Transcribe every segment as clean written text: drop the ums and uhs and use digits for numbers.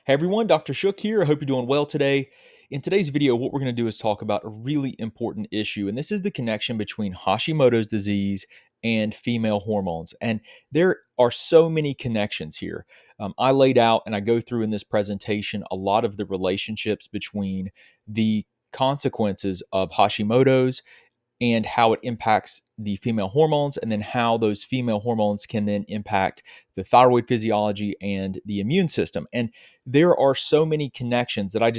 Hey everyone, Dr. Shook here. I hope you're doing well today. In today's video, what we're going to do is talk about a really important issue, and this is the connection between Hashimoto's disease and female hormones. And there are so many connections here. I laid out and I go through in this presentation a lot of the relationships between the consequences of Hashimoto's and how it impacts the female hormones, and then how those female hormones can then impact the thyroid physiology and the immune system. And there are so many connections that I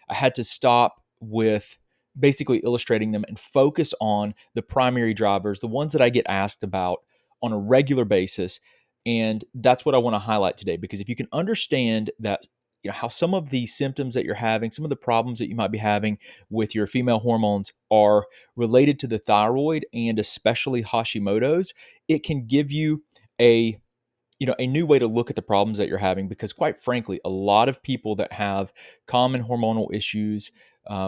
had to stop with basically illustrating them and focus on the primary drivers, the ones that I get asked about on a regular basis. And that's what I want to highlight today, because if you can understand that, how some of the symptoms that you're having, some of the problems that you might be having with your female hormones are related to the thyroid and especially Hashimoto's, it can give you a a new way to look at the problems that you're having. Because quite frankly, a lot of people that have common hormonal issues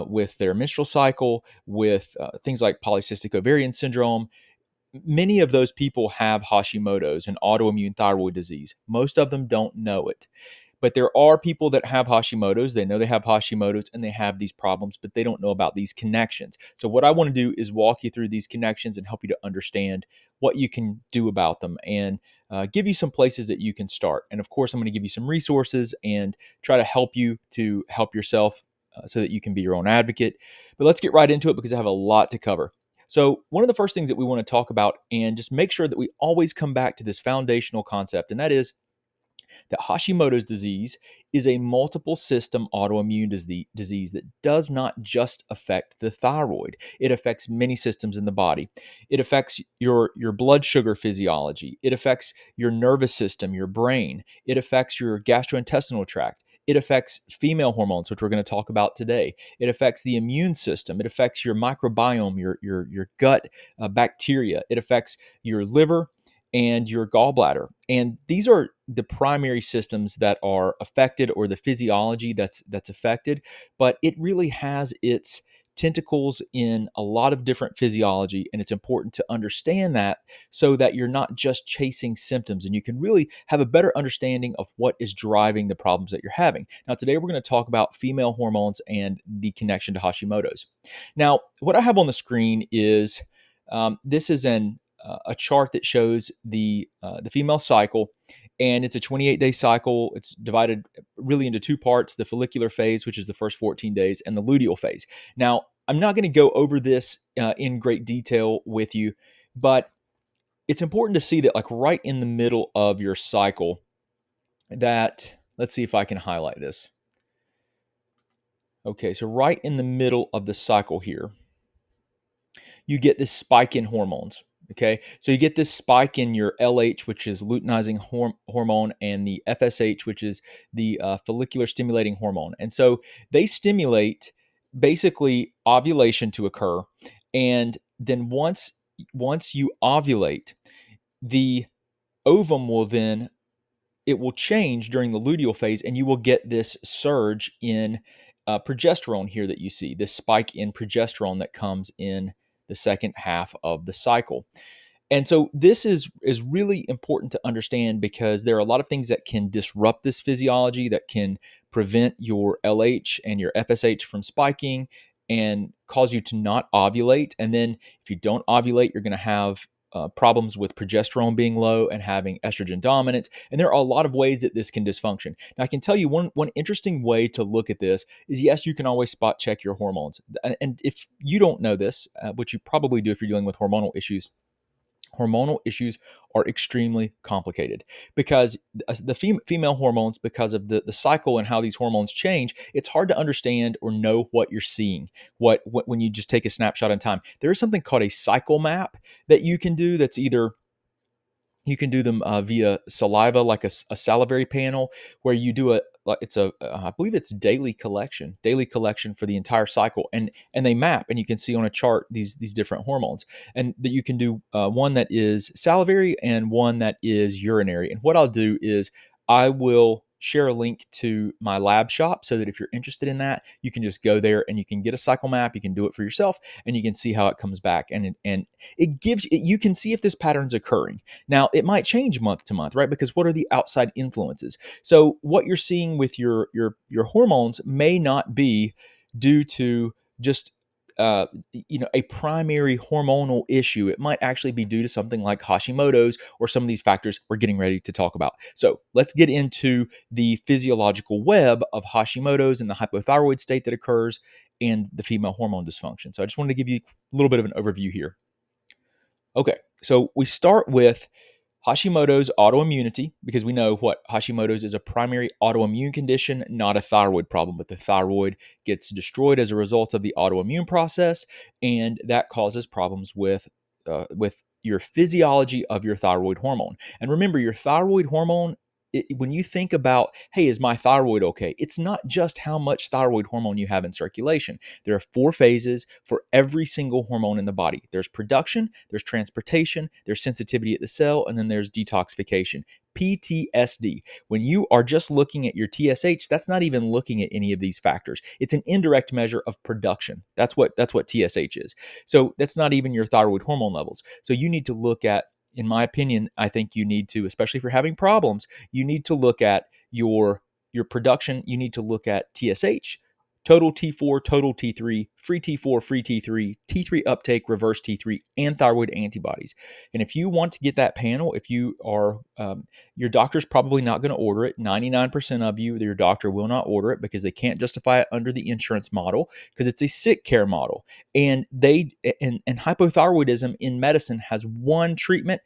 with their menstrual cycle, with things like polycystic ovarian syndrome, many of those people have Hashimoto's and autoimmune thyroid disease. Most of them don't know it. But there are people that have Hashimoto's. They know they have Hashimoto's and they have these problems, but they don't know about these connections. So what I want to do is walk you through these connections and help you to understand what you can do about them, and give you some places that you can start. And of course, I'm going to give you some resources and try to help you to help yourself so that you can be your own advocate. But let's get right into it, because I have a lot to cover. So one of the first things that we want to talk about, and just make sure that we always come back to this foundational concept, and that is that Hashimoto's disease is a multiple system autoimmune disease that does not just affect the thyroid. It affects many systems in the body. It affects your blood sugar physiology. It affects your nervous system, your brain. It affects your gastrointestinal tract. It affects female hormones, which we're going to talk about today. It affects the immune system. It affects your microbiome, your gut bacteria. It affects your liver and your gallbladder. And these are the primary systems that are affected, or the physiology that's affected. But it really has its tentacles in a lot of different physiology, and it's important to understand that, so that you're not just chasing symptoms and you can really have a better understanding of what is driving the problems that you're having. Now, today we're going to talk about female hormones and the connection to Hashimoto's. Now, what I have on the screen is this is a chart that shows the female cycle, and it's a 28-day cycle. It's divided really into two parts: the follicular phase, which is the first 14 days, and the luteal phase. Now, I'm not going to go over this in great detail with you, but it's important to see that, like, right in the middle of your cycle, that, let's see if I can highlight this. Okay, so right in the middle of the cycle here, you get this spike in hormones. Okay, so you get this spike in your LH, which is luteinizing hormone, and the FSH, which is the follicular stimulating hormone. And so they stimulate basically ovulation to occur. And then once you ovulate, the ovum will then, it will change during the luteal phase, and you will get this surge in progesterone here that you see, this spike in progesterone that comes in the second half of the cycle. And so this is really important to understand, because there are a lot of things that can disrupt this physiology, that can prevent your LH and your FSH from spiking and cause you to not ovulate. And then if you don't ovulate, you're going to have problems with progesterone being low and having estrogen dominance. And there are a lot of ways that this can dysfunction. Now, I can tell you one interesting way to look at this is, yes, you can always spot check your hormones. And if you don't know this, which you probably do if you're dealing with hormonal issues are extremely complicated, because the female hormones, because of the cycle and how these hormones change, it's hard to understand or know what you're seeing, what when you just take a snapshot in time. There is something called a cycle map that you can do. That's either, you can do them via saliva, like a salivary panel, where you do I believe it's daily collection for the entire cycle, and they map, and you can see on a chart these different hormones, and that you can do one that is salivary and one that is urinary. And what I'll do is, I will share a link to my lab shop so that if you're interested in that, you can just go there and you can get a cycle map. You can do it for yourself and you can see how it comes back. And it gives you can see if this pattern's occurring. Now, it might change month to month, right? Because what are the outside influences? So what you're seeing with your hormones may not be due to just a primary hormonal issue. It might actually be due to something like Hashimoto's or some of these factors we're getting ready to talk about. So let's get into the physiological web of Hashimoto's and the hypothyroid state that occurs and the female hormone dysfunction. So I just wanted to give you a little bit of an overview here. Okay, so we start with Hashimoto's autoimmunity, because we know what Hashimoto's is a primary autoimmune condition, not a thyroid problem, but the thyroid gets destroyed as a result of the autoimmune process, and that causes problems with your physiology of your thyroid hormone. And remember, your thyroid hormone, when you think about, hey, is my thyroid okay? It's not just how much thyroid hormone you have in circulation. There are 4 phases for every single hormone in the body. There's production, there's transportation, there's sensitivity at the cell, and then there's detoxification. PTSD. When you are just looking at your TSH, that's not even looking at any of these factors. It's an indirect measure of production. That's what TSH is. So that's not even your thyroid hormone levels. So you need to look at, in my opinion, I think you need to, especially if you're having problems, you need to look at your production. You need to look at TSH, total T4, total T3, free T4, free T3, T3 uptake, reverse T3, and thyroid antibodies. And if you want to get that panel, if you are, your doctor's probably not going to order it. 99% of you, your doctor will not order it because they can't justify it under the insurance model because it's a sick care model. And hypothyroidism in medicine has one treatment,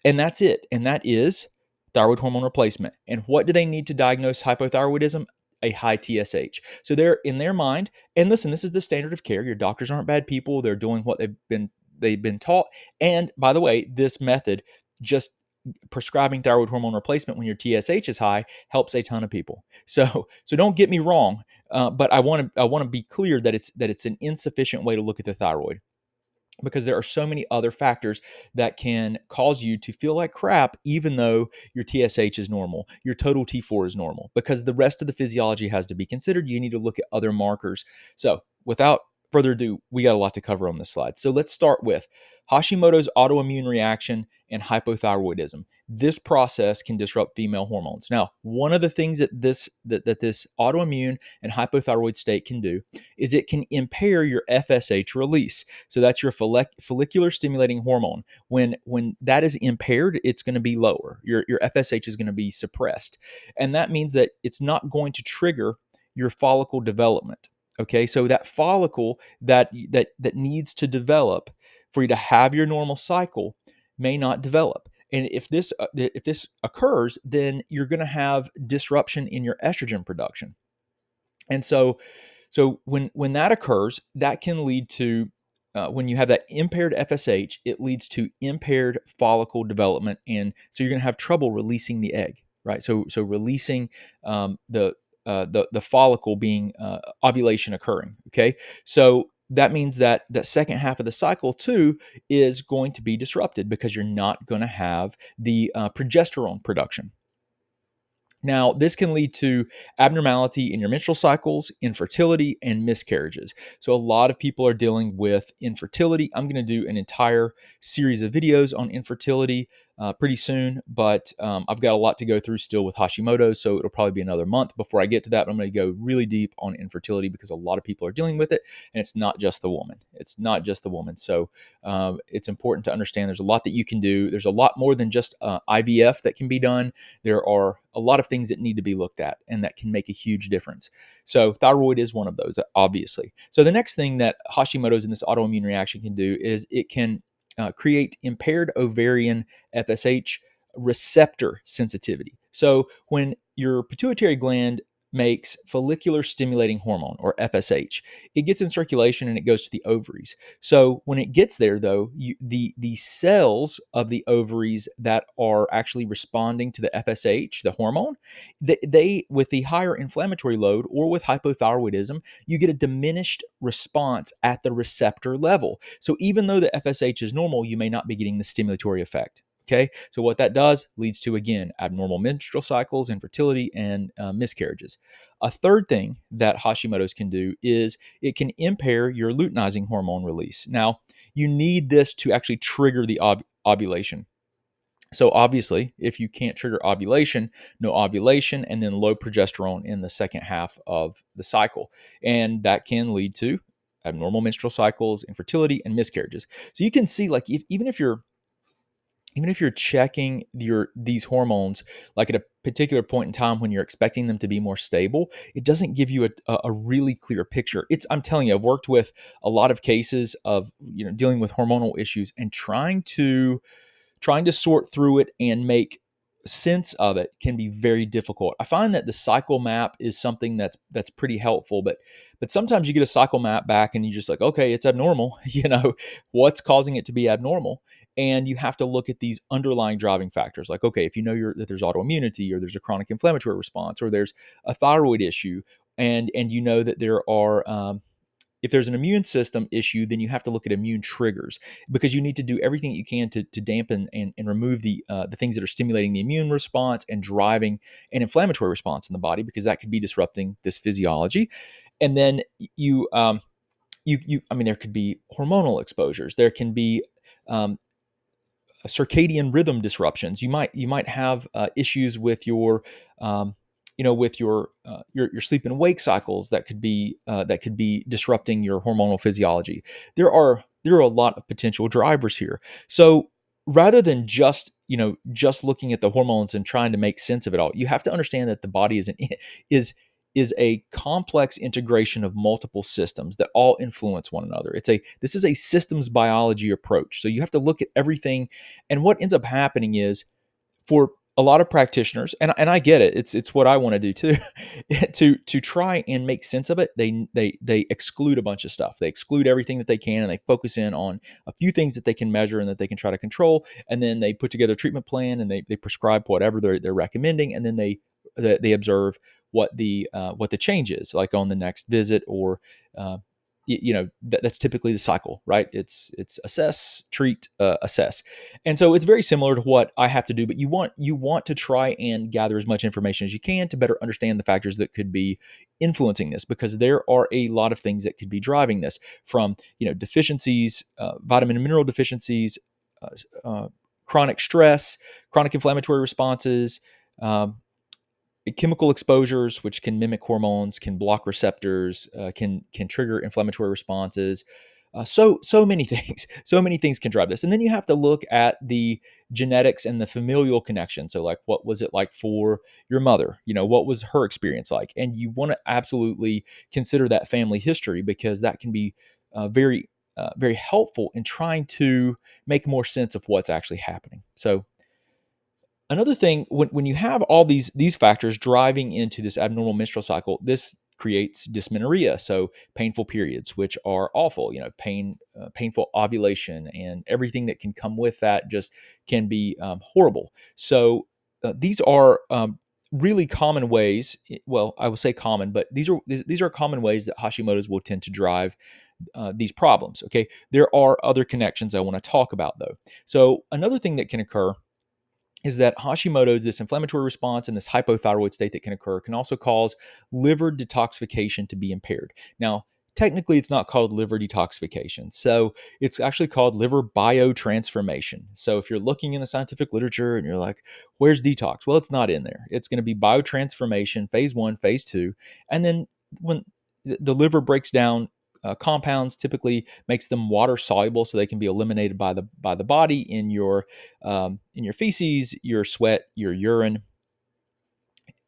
and that's it. And that is thyroid hormone replacement. And what do they need to diagnose hypothyroidism? A high TSH. So they're in their mind, and listen, this is the standard of care. Your doctors aren't bad people. They're doing what they've been taught. And by the way, this method, just prescribing thyroid hormone replacement when your TSH is high, helps a ton of people. So don't get me wrong, but I want to be clear that it's an insufficient way to look at the thyroid, because there are so many other factors that can cause you to feel like crap, even though your TSH is normal, your total T4 is normal, because the rest of the physiology has to be considered. You need to look at other markers. So without further ado, we got a lot to cover on this slide. So let's start with Hashimoto's autoimmune reaction and hypothyroidism. This process can disrupt female hormones. Now, one of the things that this autoimmune and hypothyroid state can do is it can impair your FSH release. So that's your follicular stimulating hormone. When that is impaired, it's going to be lower. Your FSH is going to be suppressed. And that means that it's not going to trigger your follicle development. Okay, so that follicle that needs to develop for you to have your normal cycle may not develop. And if this occurs, then you're going to have disruption in your estrogen production. And so when that occurs, that can lead to, when you have that impaired FSH, it leads to impaired follicle development, and so you're going to have trouble releasing the egg, right? So releasing the follicle, being ovulation occurring. Okay, so that means that second half of the cycle too is going to be disrupted because you're not going to have the progesterone production. Now, this can lead to abnormality in your menstrual cycles, infertility, and miscarriages. So a lot of people are dealing with infertility. I'm going to do an entire series of videos on infertility pretty soon, but I've got a lot to go through still with Hashimoto's, so it'll probably be another month before I get to that. I'm going to go really deep on infertility because a lot of people are dealing with it, and it's not just the woman. It's not just the woman. So it's important to understand there's a lot that you can do. There's a lot more than just IVF that can be done. There are a lot of things that need to be looked at and that can make a huge difference. So thyroid is one of those, obviously. So the next thing that Hashimoto's and this autoimmune reaction can do is it can create impaired ovarian FSH receptor sensitivity. So when your pituitary gland makes follicular stimulating hormone, or FSH, it gets in circulation and it goes to the ovaries. So when it gets there, though, the cells of the ovaries that are actually responding to the FSH, the hormone, they with the higher inflammatory load or with hypothyroidism, you get a diminished response at the receptor level. So even though the FSH is normal, you may not be getting the stimulatory effect. Okay, so what that does leads to, again, abnormal menstrual cycles, infertility, and miscarriages. A third thing that Hashimoto's can do is it can impair your luteinizing hormone release. Now, you need this to actually trigger the ovulation. So obviously, if you can't trigger ovulation, no ovulation, and then low progesterone in the second half of the cycle. And that can lead to abnormal menstrual cycles, infertility, and miscarriages. So you can see, like, even if you're checking these hormones like at a particular point in time when you're expecting them to be more stable, it doesn't give you a really clear picture. I'm telling you, I've worked with a lot of cases of dealing with hormonal issues and trying to sort through it and make sense of it can be very difficult. I find that the cycle map is something that's pretty helpful, but sometimes you get a cycle map back and you just like, okay, it's abnormal. What's causing it to be abnormal? And you have to look at these underlying driving factors. Like, okay, if you know that there's autoimmunity, or there's a chronic inflammatory response, or there's a thyroid issue, and you know that there are if there's an immune system issue, then you have to look at immune triggers, because you need to do everything that you can to dampen and remove the things that are stimulating the immune response and driving an inflammatory response in the body, because that could be disrupting this physiology. And then I mean, there could be hormonal exposures. There can be um, circadian rhythm disruptions. You might have issues with um, your sleep and wake cycles that could be disrupting your hormonal physiology. There are a lot of potential drivers here. So rather than just looking at the hormones and trying to make sense of it all, you have to understand that the body is is a complex integration of multiple systems that all influence one another. This is a systems biology approach. So you have to look at everything. And what ends up happening is, for a lot of practitioners, and I get it, it's what I want to do too, to try and make sense of it, they exclude a bunch of stuff. They exclude everything that they can, and they focus in on a few things that they can measure and that they can try to control. And then they put together a treatment plan, and they prescribe whatever they're recommending, and then they observe what the change is, like on the next visit, or uh, that's typically the cycle, right? It's assess, treat, assess. And so it's very similar to what I have to do, but you want to try and gather as much information as you can to better understand the factors that could be influencing this, because there are a lot of things that could be driving this, from deficiencies, vitamin and mineral deficiencies, uh, chronic stress, chronic inflammatory responses, um, chemical exposures, which can mimic hormones, can block receptors, can trigger inflammatory responses. So many things, so many things can drive this. And then you have to look at the genetics and the familial connection. So, like, what was it like for your mother? What was her experience like? And you want to absolutely consider that family history, because that can be very helpful in trying to make more sense of what's actually happening. So another thing, when you have all these factors driving into this abnormal menstrual cycle, this creates dysmenorrhea, so painful periods, which are awful. Painful ovulation, and everything that can come with that just can be horrible. So these are really common ways. Well, I will say common, but these are common ways that Hashimoto's will tend to drive these problems. Okay, there are other connections I want to talk about, though. So another thing that can occur is that Hashimoto's, this inflammatory response and this hypothyroid state that can occur, can also cause liver detoxification to be impaired. Now, technically, it's not called liver detoxification. So it's actually called liver biotransformation. So if you're looking in the scientific literature and you're like, where's detox? Well, it's not in there. It's going to be biotransformation, phase 1, phase 2. And then when the liver breaks down compounds, typically makes them water soluble, so they can be eliminated by the body in your feces, your sweat, your urine,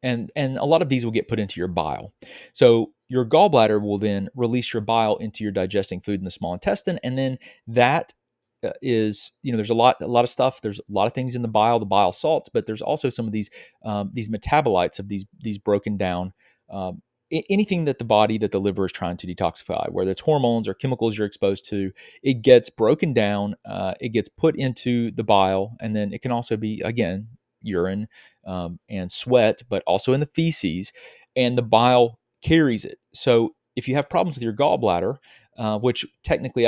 and a lot of these will get put into your bile. So your gallbladder will then release your bile into your digesting food in the small intestine, and then that is, there's a lot of stuff. There's a lot of things in the bile salts, but there's also some of these metabolites of these broken down. Anything that the liver is trying to detoxify, whether it's hormones or chemicals you're exposed to, it gets broken down, it gets put into the bile, and then it can also be, again, urine and sweat, but also in the feces, and the bile carries it. So if you have problems with your gallbladder, which technically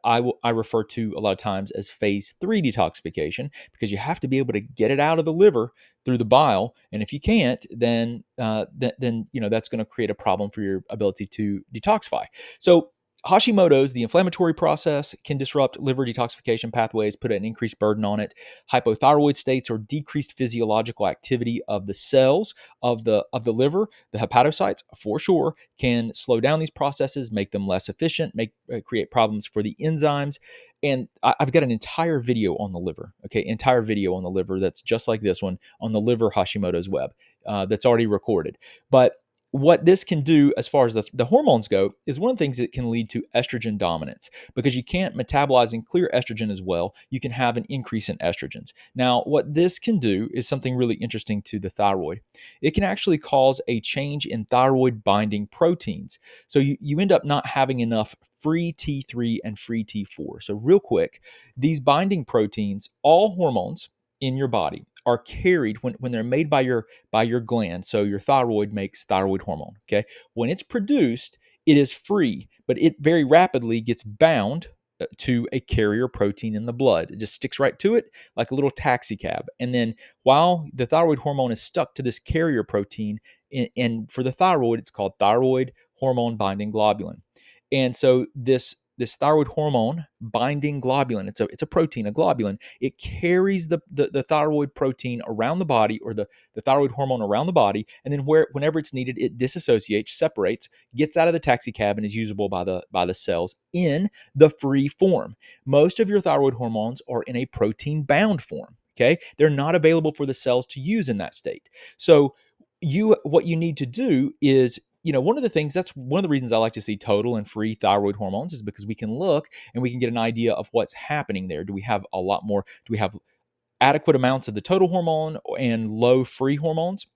I refer to a lot of times as phase 3 detoxification, because you have to be able to get it out of the liver through the bile, and if you can't, then that's going to create a problem for your ability to detoxify. So Hashimoto's, the inflammatory process, can disrupt liver detoxification pathways, put an increased burden on it. Hypothyroid states or decreased physiological activity of the cells of the liver, the hepatocytes, for sure, can slow down these processes, make them less efficient, create problems for the enzymes. And I've got an entire video on the liver, okay, entire video on the liver that's just like this one on the liver Hashimoto's web, that's already recorded. But what this can do as far as the hormones go is one of the things that can lead to estrogen dominance, because you can't metabolize and clear estrogen as well. You can have an increase in estrogens. Now, what this can do is something really interesting to the thyroid. It can actually cause a change in thyroid binding proteins. So you end up not having enough free T3 and free T4. So real quick, these binding proteins, all hormones in your body, are carried when they're made by your gland. So your thyroid makes thyroid hormone. Okay, when it's produced, it is free, but it very rapidly gets bound to a carrier protein in the blood. It just sticks right to it like a little taxi cab. And then while the thyroid hormone is stuck to this carrier protein, and for the thyroid, it's called thyroid hormone binding globulin. And so this thyroid hormone binding globulin, it's a protein, a globulin. It carries the thyroid protein around the body, or the thyroid hormone around the body, and then whenever it's needed, it disassociates, separates, gets out of the taxi cab, and is usable by the cells in the free form. Most of your thyroid hormones are in a protein bound form. Okay, they're not available for the cells to use in that state. So what you need to do is, one of the things, that's one of the reasons I like to see total and free thyroid hormones, is because we can look and we can get an idea of what's happening there. Do we have a lot more? Do we have adequate amounts of the total hormone and low free hormones?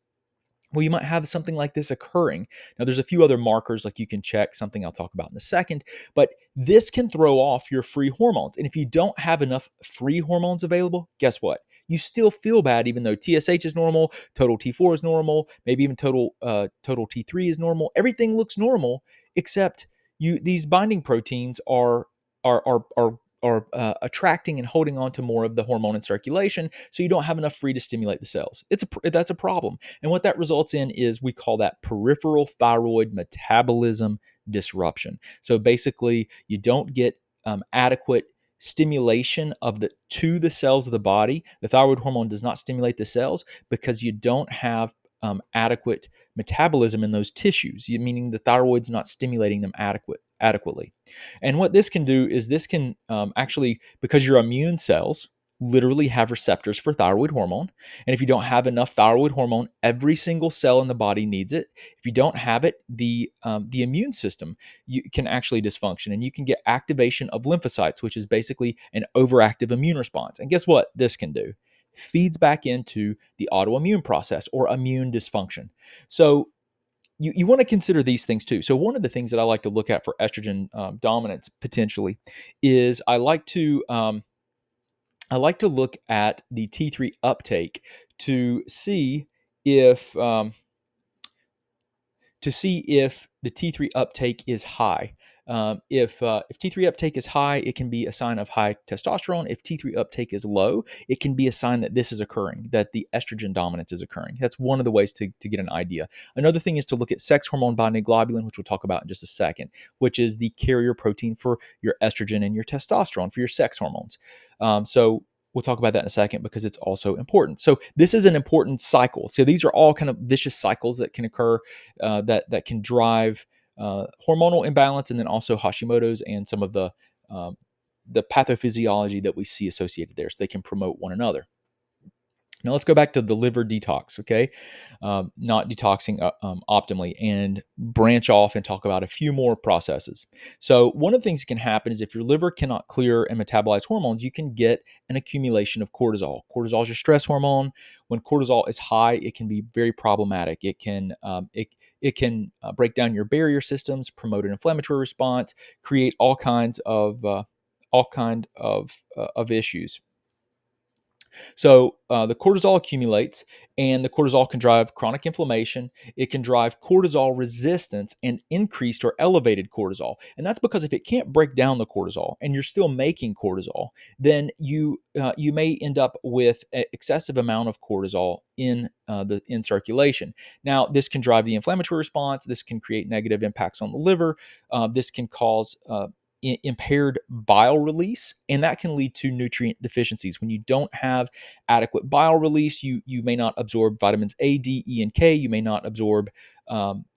Well, you might have something like this occurring. Now, there's a few other markers like you can check, something I'll talk about in a second, but this can throw off your free hormones. And if you don't have enough free hormones available, guess what? You still feel bad, even though TSH is normal, total T4 is normal, maybe even total T3 is normal. Everything looks normal, except these binding proteins are attracting and holding on to more of the hormone in circulation, so you don't have enough free to stimulate the cells. That's a problem. And what that results in is, we call that peripheral thyroid metabolism disruption. So basically, you don't get adequate stimulation to the cells of the body. The thyroid hormone does not stimulate the cells because you don't have adequate metabolism in those tissues, meaning the thyroid's not stimulating them adequately. And what this can do is, this can actually, because your immune cells literally have receptors for thyroid hormone. And if you don't have enough thyroid hormone, every single cell in the body needs it. If you don't have it, the immune system can actually dysfunction, and you can get activation of lymphocytes, which is basically an overactive immune response. And guess what this can do? Feeds back into the autoimmune process, or immune dysfunction. So you want to consider these things too. So one of the things that I like to look at for estrogen dominance potentially is, I like to look at the T3 uptake to see if the T3 uptake is high. If T3 uptake is high, it can be a sign of high testosterone. If T3 uptake is low, it can be a sign that this is occurring, that the estrogen dominance is occurring. That's one of the ways to get an idea. Another thing is to look at sex hormone binding globulin, which we'll talk about in just a second, which is the carrier protein for your estrogen and your testosterone, for your sex hormones. So we'll talk about that in a second, because it's also important. So this is an important cycle. So these are all kind of vicious cycles that can occur, that can drive hormonal imbalance, and then also Hashimoto's, and some of the pathophysiology that we see associated there. So they can promote one another. Now let's go back to the liver detox, okay? Not detoxing optimally, and branch off and talk about a few more processes. So one of the things that can happen is, if your liver cannot clear and metabolize hormones, you can get an accumulation of cortisol. Cortisol is your stress hormone. When cortisol is high, it can be very problematic. It can break down your barrier systems, promote an inflammatory response, create all kinds of issues. So the cortisol accumulates, and the cortisol can drive chronic inflammation. It can drive cortisol resistance and increased or elevated cortisol. And that's because if it can't break down the cortisol and you're still making cortisol, then you may end up with an excessive amount of cortisol in circulation. Now, this can drive the inflammatory response. This can create negative impacts on the liver. This can cause impaired bile release, and that can lead to nutrient deficiencies. When you don't have adequate bile release, you may not absorb vitamins A, D, E, and K. You may not absorb.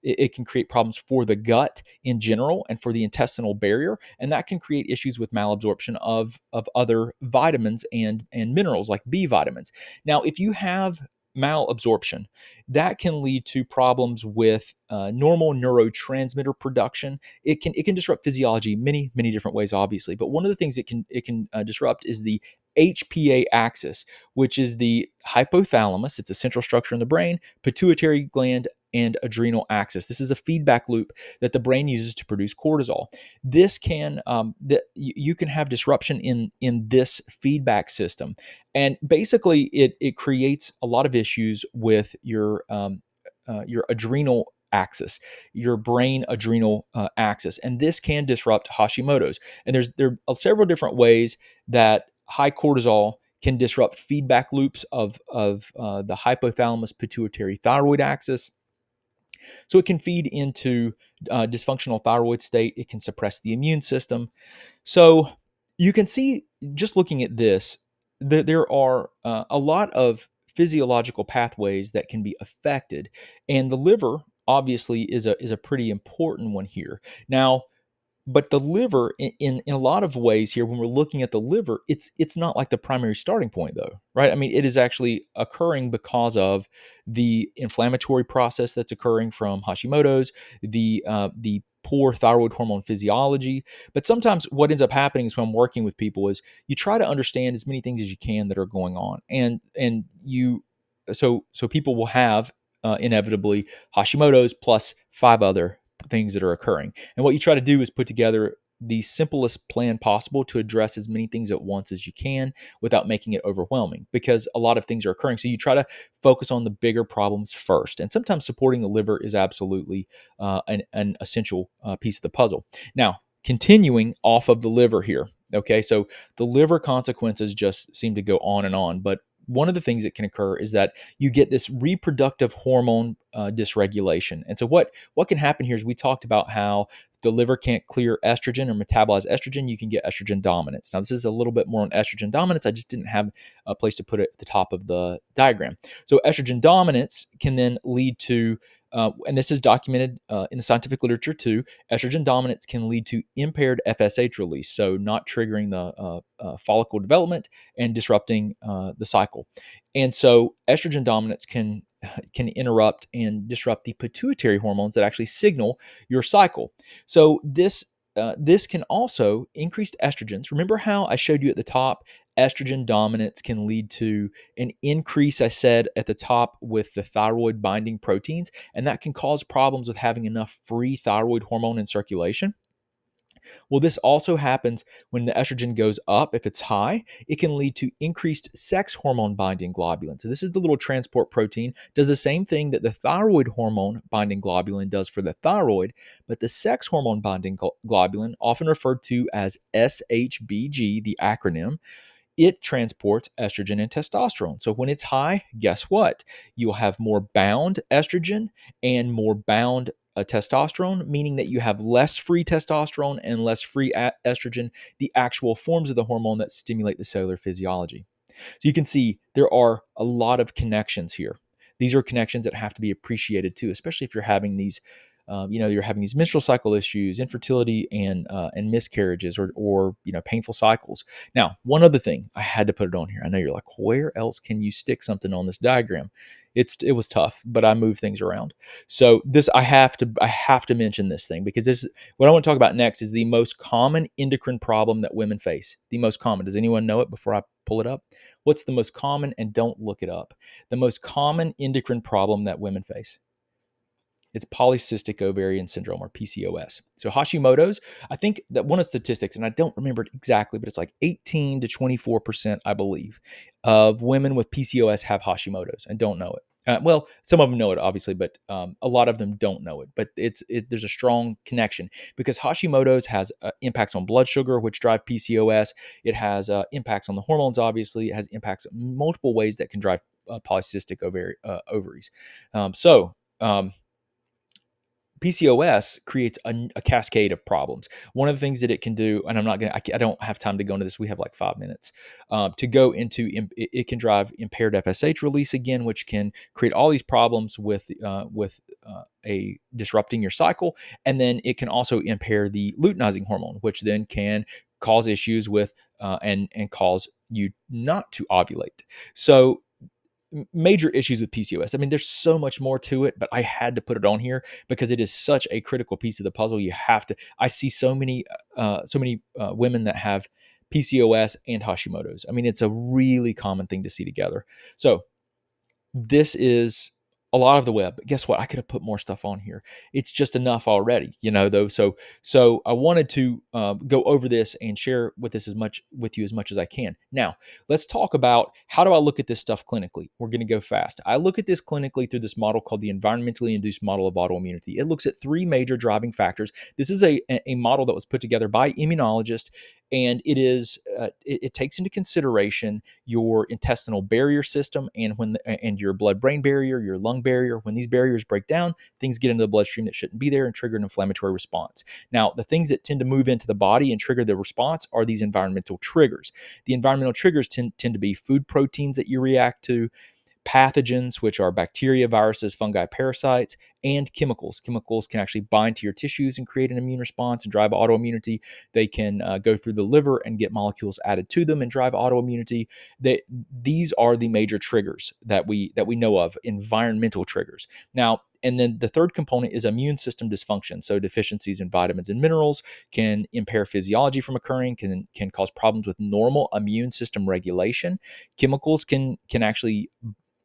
It can create problems for the gut in general and for the intestinal barrier, and that can create issues with malabsorption of other vitamins and minerals like B vitamins. Now, if you have malabsorption, that can lead to problems with normal neurotransmitter production. It can disrupt physiology many different ways, obviously. But one of the things it can disrupt is the HPA axis, which is the hypothalamus. It's a central structure in the brain, pituitary gland, and adrenal axis. This is a feedback loop that the brain uses to produce cortisol. This can you can have disruption in this feedback system, and basically it creates a lot of issues with your adrenal axis, your brain adrenal axis, and this can disrupt Hashimoto's. And there are several different ways that high cortisol can disrupt feedback loops of the hypothalamus pituitary thyroid axis. So it can feed into dysfunctional thyroid state. It can suppress the immune system. So you can see, just looking at this, that there are a lot of physiological pathways that can be affected, and the liver obviously is a pretty important one here. Now, but the liver, in a lot of ways here, when we're looking at the liver, it's not like the primary starting point, though, right? I mean, it is actually occurring because of the inflammatory process that's occurring from Hashimoto's, the poor thyroid hormone physiology. But sometimes what ends up happening is, when I'm working with people, is you try to understand as many things as you can that are going on, and you so people will have inevitably Hashimoto's plus five other things that are occurring. And what you try to do is put together the simplest plan possible to address as many things at once as you can without making it overwhelming, because a lot of things are occurring. So you try to focus on the bigger problems first. And sometimes supporting the liver is absolutely an essential piece of the puzzle. Now, continuing off of the liver here. Okay, so the liver consequences just seem to go on and on. But one of the things that can occur is that you get this reproductive hormone dysregulation. And so what can happen here is, we talked about how the liver can't clear estrogen or metabolize estrogen. You can get estrogen dominance. Now, this is a little bit more on estrogen dominance. I just didn't have a place to put it at the top of the diagram. So estrogen dominance can then lead to and this is documented in the scientific literature too, estrogen dominance can lead to impaired FSH release, so not triggering the follicle development and disrupting the cycle. And so estrogen dominance can interrupt and disrupt the pituitary hormones that actually signal your cycle. So this can also increase estrogens. Remember how I showed you at the top, estrogen dominance can lead to an increase, I said at the top, with the thyroid binding proteins, and that can cause problems with having enough free thyroid hormone in circulation. Well, this also happens when the estrogen goes up. If it's high, it can lead to increased sex hormone binding globulin. So this is the little transport protein, does the same thing that the thyroid hormone binding globulin does for the thyroid, but the sex hormone binding globulin, often referred to as SHBG, the acronym, it transports estrogen and testosterone. So when it's high, guess what? You'll have more bound estrogen and more bound testosterone, meaning that you have less free testosterone and less free estrogen, the actual forms of the hormone that stimulate the cellular physiology. So you can see there are a lot of connections here. These are connections that have to be appreciated too, especially if you're having these, you're having these menstrual cycle issues, infertility, and miscarriages, or painful cycles. Now, one other thing, I had to put it on here. I know you're like, where else can you stick something on this diagram? It was tough, but I moved things around. So this I have to mention this thing, because this, what I want to talk about next, is the most common endocrine problem that women face. The most common. Does anyone know it before I pull it up? What's the most common? And don't look it up. The most common endocrine problem that women face. It's polycystic ovarian syndrome, or PCOS. So Hashimoto's, I think that one of the statistics, and I don't remember it exactly, but it's like 18 to 24%, I believe, of women with PCOS have Hashimoto's and don't know it. Well, some of them know it, obviously, but a lot of them don't know it. But there's a strong connection because Hashimoto's has impacts on blood sugar, which drive PCOS. It has impacts on the hormones, obviously. It has impacts in multiple ways that can drive polycystic ovaries. So PCOS creates a cascade of problems. One of the things that it can do, and I don't have time to go into this. We have like 5 minutes to go into. It can drive impaired FSH release again, which can create all these problems with a disrupting your cycle, and then it can also impair the luteinizing hormone, which then can cause issues with and cause you not to ovulate. So major issues with PCOS. I mean, there's so much more to it, but I had to put it on here because it is such a critical piece of the puzzle. You have to. I see so many women that have PCOS and Hashimoto's. I mean, it's a really common thing to see together. So this is a lot of the web. But guess what? I could have put more stuff on here. It's just enough already, though. So I wanted to go over this and share with you as much as I can. Now, let's talk about how do I look at this stuff clinically. We're going to go fast. I look at this clinically through this model called the environmentally induced model of autoimmunity. It looks at three major driving factors. This is a model that was put together by immunologists, and it takes into consideration your intestinal barrier system and your blood-brain barrier, your lung barrier. When these barriers break down, things get into the bloodstream that shouldn't be there and trigger an inflammatory response. Now, the things that tend to move into the body and trigger the response are these environmental triggers. The environmental triggers tend to be food proteins that you react to, pathogens, which are bacteria, viruses, fungi, parasites, and chemicals. Chemicals can actually bind to your tissues and create an immune response and drive autoimmunity. They can go through the liver and get molecules added to them and drive autoimmunity. These are the major triggers that we know of, environmental triggers. Now, and then the third component is immune system dysfunction. So deficiencies in vitamins and minerals can impair physiology from occurring, can cause problems with normal immune system regulation. Chemicals can actually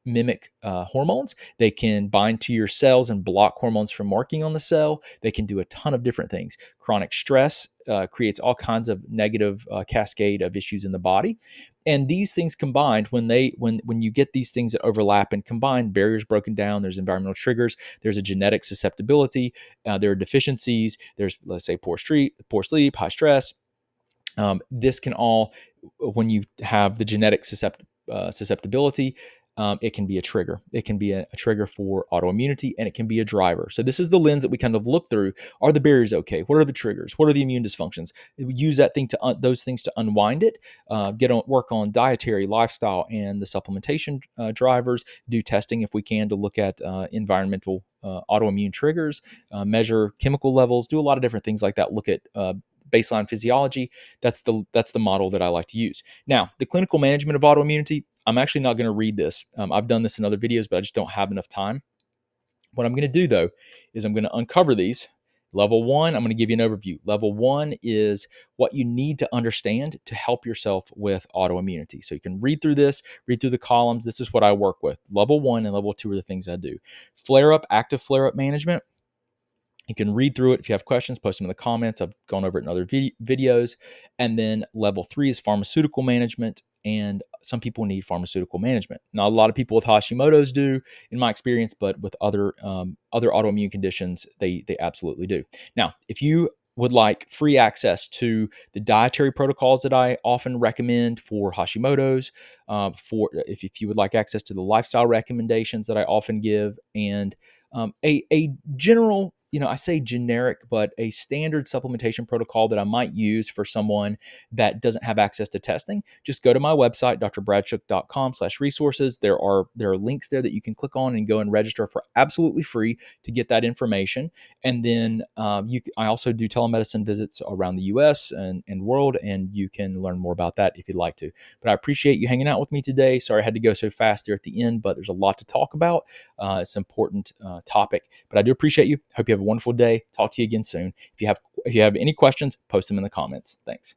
mimic hormones. They can bind to your cells and block hormones from working on the cell. They can do a ton of different things. Chronic stress creates all kinds of negative cascade of issues in the body. And these things combined, when you get these things that overlap and combine, barriers broken down, there's environmental triggers, there's a genetic susceptibility, there are deficiencies, there's, let's say, poor sleep, high stress. This can all, when you have the genetic susceptibility, it can be a trigger. It can be a trigger for autoimmunity, and it can be a driver. So this is the lens that we kind of look through. Are the barriers okay? What are the triggers? What are the immune dysfunctions? We use those things to unwind it. Work on dietary, lifestyle, and the supplementation drivers. Do testing if we can to look at environmental autoimmune triggers. Measure chemical levels. Do a lot of different things like that. Look at baseline physiology. That's the model that I like to use. Now, the clinical management of autoimmunity, I'm actually not going to read this. I've done this in other videos, but I just don't have enough time. What I'm going to do, though, is I'm going to uncover these. Level 1, I'm going to give you an overview. Level 1 is what you need to understand to help yourself with autoimmunity. So you can read through the columns. This is what I work with. Level 1 and level 2 are the things I do. Active flare-up management. You can read through it. If you have questions, post them in the comments. I've gone over it in other videos. And then level 3 is pharmaceutical management. And some people need pharmaceutical management. Not a lot of people with Hashimoto's do, in my experience, but with other autoimmune conditions, they absolutely do. Now, if you would like free access to the dietary protocols that I often recommend for Hashimoto's, if you would like access to the lifestyle recommendations that I often give, and a general, I say generic, but a standard supplementation protocol that I might use for someone that doesn't have access to testing, just go to my website, drbradshuk.com/resources. There are links there that you can click on and go and register for absolutely free to get that information. And then I also do telemedicine visits around the US and world, and you can learn more about that if you'd like to. But I appreciate you hanging out with me today. Sorry I had to go so fast there at the end, but there's a lot to talk about. It's an important topic, but I do appreciate you. Hope you have a wonderful day. Talk to you again soon. If you have any questions, post them in the comments. Thanks.